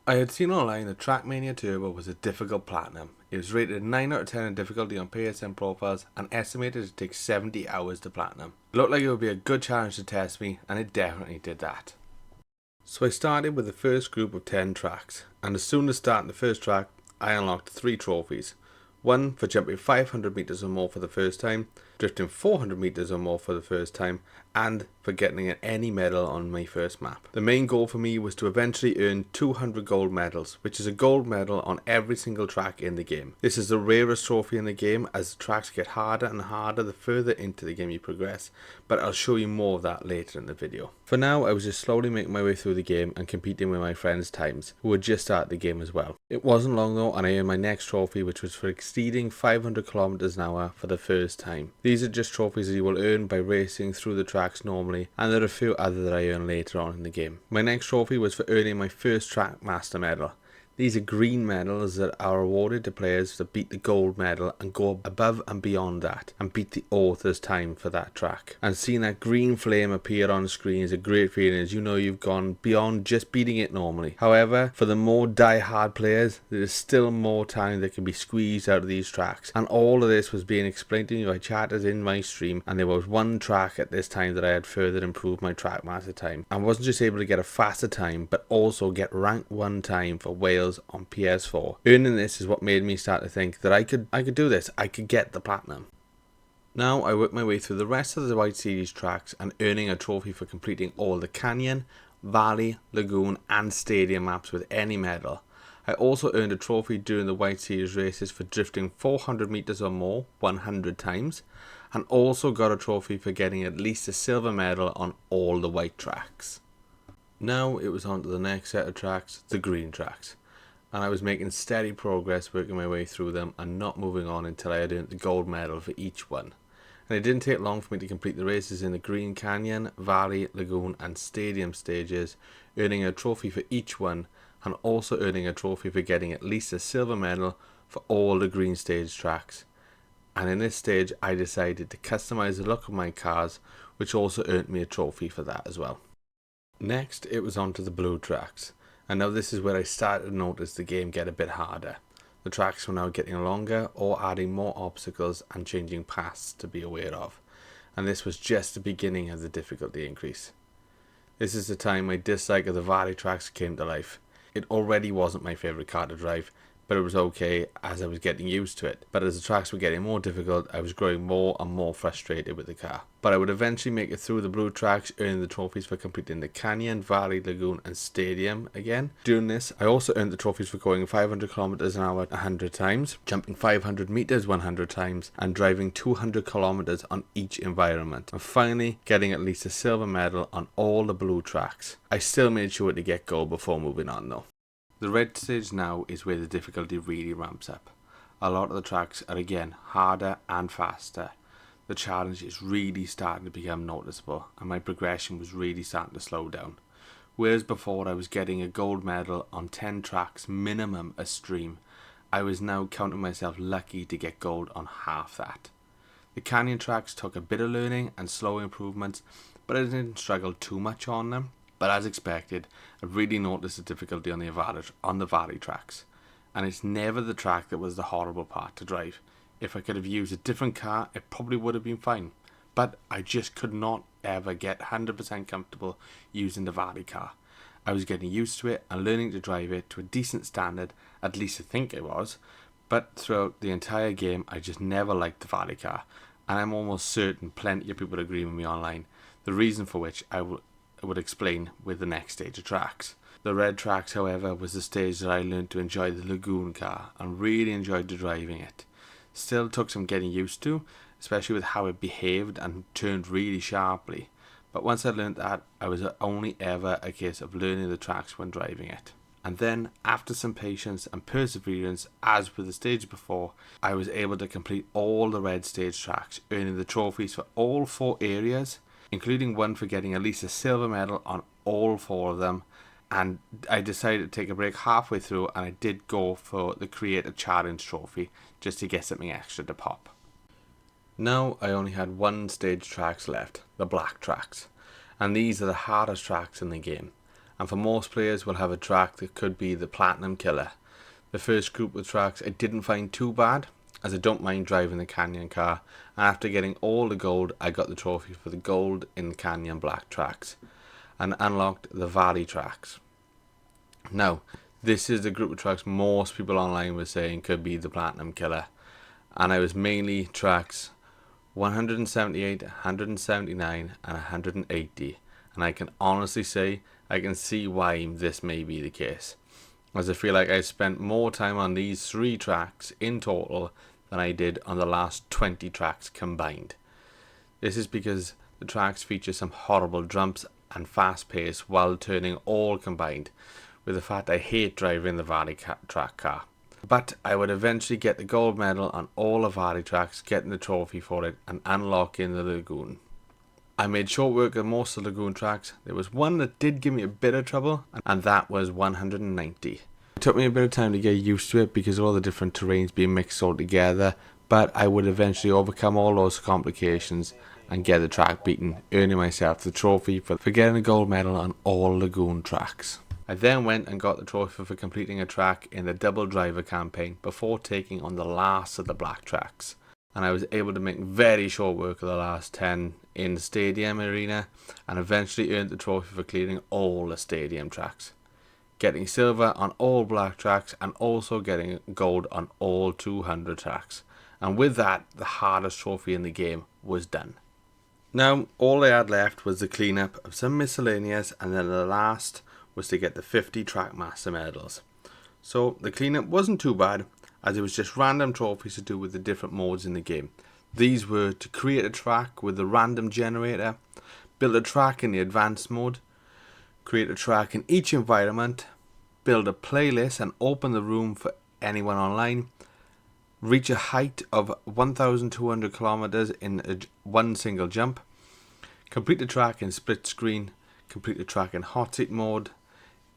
I had seen online that Trackmania Turbo was a difficult platinum. It was rated 9 out of 10 in difficulty on PSN profiles and estimated to take 70 hours to platinum. It looked like it would be a good challenge to test me, and it definitely did that. So I started with the first group of 10 tracks, and as soon as starting the first track, I unlocked 3 trophies. One for jumping 500 meters or more for the first time, drifting 400 meters or more for the first time, and for getting any medal on my first map. The main goal for me was to eventually earn 200 gold medals, which is a gold medal on every single track in the game. This is the rarest trophy in the game, as the tracks get harder and harder the further into the game you progress, but I'll show you more of that later in the video. For now, I was just slowly making my way through the game and competing with my friends' times, who had just started the game as well. It wasn't long though, and I earned my next trophy, which was for exceeding 500 kilometers an hour for the first time. These are just trophies that you will earn by racing through the tracks normally, and there are a few other that I earn later on in the game. My next trophy was for earning my first Track Master medal. These are green medals that are awarded to players that beat the gold medal and go above and beyond that and beat the author's time for that track. And seeing that green flame appear on screen is a great feeling, as you know you've gone beyond just beating it normally. However, for the more die-hard players, there is still more time that can be squeezed out of these tracks. And all of this was being explained to me by chatters in my stream, and there was one track at this time that I had further improved my track master time. I wasn't just able to get a faster time, but also get rank 1 time for Wales on PS4. Earning this is what made me start to think that I could do this. I could get the platinum. Now I worked my way through the rest of the White Series tracks and earning a trophy for completing all the canyon, valley, lagoon and stadium maps with any medal. I also earned a trophy during the White Series races for drifting 400 meters or more 100 times, and also got a trophy for getting at least a silver medal on all the white tracks. Now it was on to the next set of tracks, the green tracks, and I was making steady progress working my way through them and not moving on until I had earned the gold medal for each one. And it didn't take long for me to complete the races in the Green Canyon, Valley, Lagoon and Stadium stages, earning a trophy for each one, and also earning a trophy for getting at least a silver medal for all the green stage tracks. And in this stage I decided to customize the look of my cars, which also earned me a trophy for that as well. Next it was on to the blue tracks. And now this is where I started to notice the game get a bit harder. The tracks were now getting longer or adding more obstacles and changing paths to be aware of. And this was just the beginning of the difficulty increase. This is the time my dislike of the valley tracks came to life. It already wasn't my favourite car to drive, but it was okay as I was getting used to it. But as the tracks were getting more difficult, I was growing more and more frustrated with the car. But I would eventually make it through the blue tracks, earning the trophies for completing the canyon, valley, lagoon and stadium again. Doing this, I also earned the trophies for going 500 kilometers an hour 100 times, jumping 500 meters 100 times, and driving 200 kilometers on each environment. And finally, getting at least a silver medal on all the blue tracks. I still made sure to get gold before moving on though. The red stage now is where the difficulty really ramps up. A lot of the tracks are again harder and faster. The challenge is really starting to become noticeable, and my progression was really starting to slow down. Whereas before I was getting a gold medal on 10 tracks minimum a stream, I was now counting myself lucky to get gold on half that. The canyon tracks took a bit of learning and slow improvements, but I didn't struggle too much on them. But as expected, I really noticed the difficulty on the valley tracks. And it's never the track that was the horrible part to drive. If I could have used a different car, it probably would have been fine. But I just could not ever get 100% comfortable using the valley car. I was getting used to it and learning to drive it to a decent standard, at least I think it was. But throughout the entire game, I just never liked the valley car. And I'm almost certain plenty of people agree with me online. The reason for which I would explain with the next stage of tracks. The red tracks, however, was the stage that I learned to enjoy the lagoon car and really enjoyed driving it. Still took some getting used to, especially with how it behaved and turned really sharply. But once I learned that, I was only ever a case of learning the tracks when driving it. And then, after some patience and perseverance, as with the stage before, I was able to complete all the red stage tracks, earning the trophies for all 4 areas, including one for getting at least a silver medal on all 4 of them. And I decided to take a break halfway through, and I did go for the Creator Challenge trophy just to get something extra to pop. Now I only had 1 stage tracks left, the black tracks, and these are the hardest tracks in the game. and for most players will have a track that could be the Platinum Killer. The first group of tracks I didn't find too bad, as I don't mind driving the Canyon car, and after getting all the gold I got the trophy for the gold in the Canyon Black tracks, and unlocked the Valley tracks. Now, this is the group of tracks most people online were saying could be the Platinum Killer, and I was mainly tracks 178, 179 and 180, and I can honestly say I can see why this may be the case, as I feel like I spent more time on these 3 tracks in total than I did on the last 20 tracks combined. This is because the tracks feature some horrible jumps and fast pace while turning all combined, with the fact I hate driving the Valley track car. But I would eventually get the gold medal on all the Valley tracks, getting the trophy for it and unlocking the Lagoon. I made short work of most of the Lagoon tracks. There was one that did give me a bit of trouble, and that was 190. It took me a bit of time to get used to it because of all the different terrains being mixed all together, but I would eventually overcome all those complications and get the track beaten, earning myself the trophy for getting a gold medal on all Lagoon tracks. I then went and got the trophy for completing a track in the double driver campaign before taking on the last of the black tracks, and I was able to make very short work of the last 10 in the stadium arena, and eventually earned the trophy for clearing all the stadium tracks, getting silver on all black tracks and also getting gold on all 200 tracks, and with that the hardest trophy in the game was done. Now all I had left was the cleanup of some miscellaneous, and then the last was to get the 50 Trackmaster medals. So the cleanup wasn't too bad, as it was just random trophies to do with the different modes in the game. These were to create a track with the random generator, build a track in the advanced mode, create a track in each environment, build a playlist and open the room for anyone online, reach a height of 1,200 kilometers in one single jump, complete the track in split screen, complete the track in hot seat mode,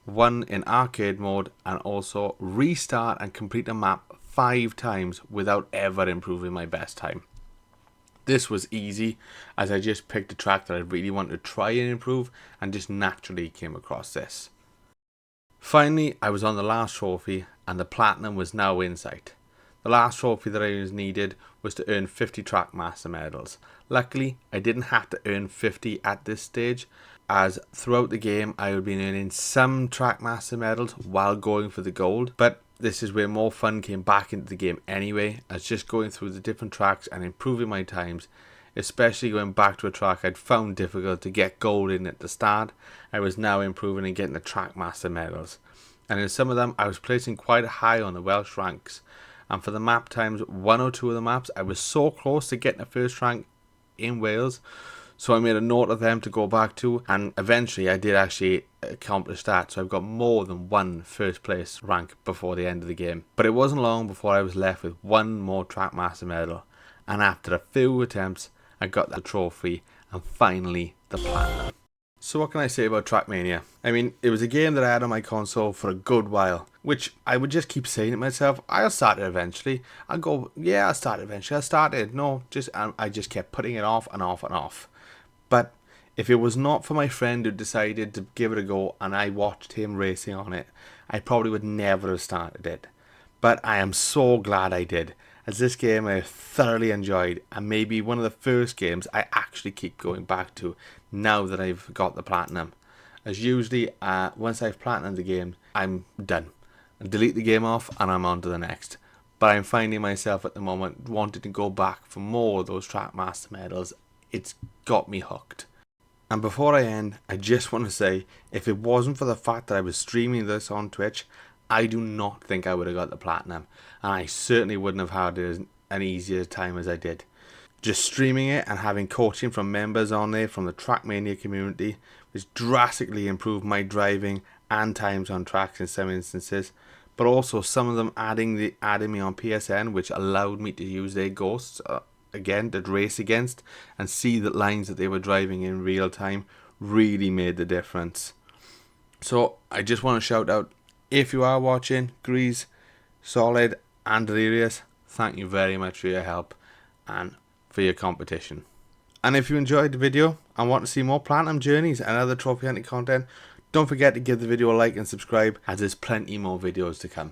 one in arcade mode, and also restart and complete a map 5 times without ever improving my best time. This was easy, as I just picked a track that I really wanted to try and improve and just naturally came across this. Finally, I was on the last trophy and the platinum was now in sight. The last trophy that I needed was to earn 50 Trackmaster medals. Luckily, I didn't have to earn 50 at this stage, as throughout the game I had been earning some Trackmaster medals while going for the gold, but this is where more fun came back into the game anyway, as just going through the different tracks and improving my times, especially going back to a track I'd found difficult to get gold in at the start. I was now improving and getting the Trackmaster medals, and in some of them I was placing quite high on the Welsh ranks, and for the map times, 1 or 2 of the maps I was so close to getting a first rank in Wales, so I made a note of them to go back to, and eventually I did actually accomplish that, so I've got more than 1 first place rank before the end of the game. But it wasn't long before I was left with 1 more Trackmaster medal, and after a few attempts I got the trophy and finally the platinum. So what can I say about Trackmania? I mean, it was a game that I had on my console for a good while, which I would just keep saying to myself, I'll start it eventually. I'll go, yeah, I'll start it eventually. I'll start it. No, I just kept putting it off and off and off. But if it was not for my friend who decided to give it a go and I watched him racing on it, I probably would never have started it. But I am so glad I did, as this game I thoroughly enjoyed, and maybe one of the first games I actually keep going back to now that I've got the platinum. As usually, once I've platinumed the game, I'm done. I delete the game off and I'm on to the next. But I'm finding myself at the moment wanting to go back for more of those Trackmaster medals. It's got me hooked. And before I end, I just want to say, if it wasn't for the fact that I was streaming this on Twitch, I do not think I would have got the platinum, and I certainly wouldn't have had an easier time as I did. Just streaming it and having coaching from members on there from the Trackmania community, which drastically improved my driving and times on tracks in some instances, but also some of them adding me on PSN, which allowed me to use their ghosts again to race against and see the lines that they were driving in real time, really made the difference. So I just want to shout out, if you are watching, Grease, Solid and Delirious, thank you very much for your help and for your competition. And if you enjoyed the video and want to see more Platinum journeys and other trophy hunting content, Don't forget to give the video a like and subscribe, as there's plenty more videos to come.